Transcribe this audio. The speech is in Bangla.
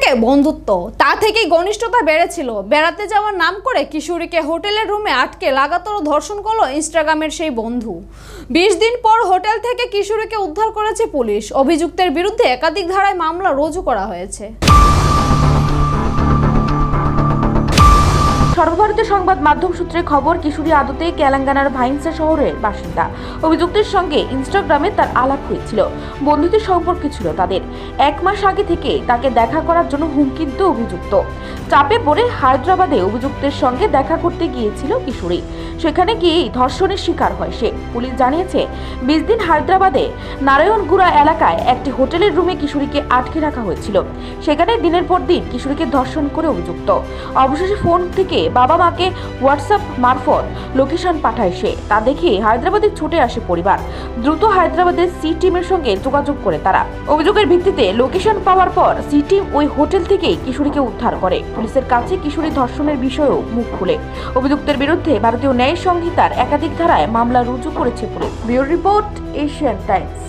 থেকে বন্ধুত্ব, তা থেকেই ঘনিষ্ঠতা বেড়েছিল। বেড়াতে যাওয়ার নাম করে কিশোরীকে হোটেলের রুমে আটকে লাগাতার ধর্ষণ করলো ইনস্টাগ্রামের সেই বন্ধু। 20 দিন পর হোটেল থেকে কিশোরীকে উদ্ধার করেছে পুলিশ। অভিযুক্তের বিরুদ্ধে একাধিক ধারায় মামলা রুজু করা হয়েছে। সর্বভারতীয় সংবাদ মাধ্যম সূত্রে খবর, কিশোরী আদতে তেলেঙ্গানার ভাইনসা শহরের বাসিন্দা। অভিযুক্তের সঙ্গে ইনস্টাগ্রামে তার আলাপ হয়েছিল, বন্ধুত্বের সম্পর্ক ছিল তাদের। 1 মাস আগে থেকে তাকে দেখা করার জন্য হুমকি দিত অভিযুক্ত। চাপে পড়ে হায়দ্রাবাদে অভিযুক্তের সঙ্গে দেখা করতে গিয়েছিল কিশোরী। সেখানে গিয়ে ধর্ষণের শিকার হয় সে। পুলিশ জানিয়েছে, 20 দিন হায়দ্রাবাদে নারায়ণগুড়া এলাকায় একটি হোটেলের রুমে কিশোরীকে আটকে রাখা হয়েছিল। সেখানে দিনের পর দিন কিশোরীকে ধর্ষণ করে অভিযুক্ত। অবশেষে ফোন থেকে বাবা মাকে হোয়াটসঅ্যাপ মারফত লোকেশন পাঠায় সে। তা দেখে হায়দ্রাবাদে ছুটে আসে পরিবার। দ্রুত হায়দ্রাবাদের সি টিমের সঙ্গে যোগাযোগ করে তারা। অভিযোগের ভিত্তিতে লোকেশন পাওয়ার পর সি টিম ওই হোটেল থেকেই কিশোরীকে উদ্ধার করে। পুলিশের কাছে কিশোরী ধর্ষণের বিষয়েও মুখ খুলে। অভিযুক্তের বিরুদ্ধে ভারতীয় ন্যায় সংহিতার একাধিক ধারায় মামলা রুজু করেছে police. Bureau report, Asian Times.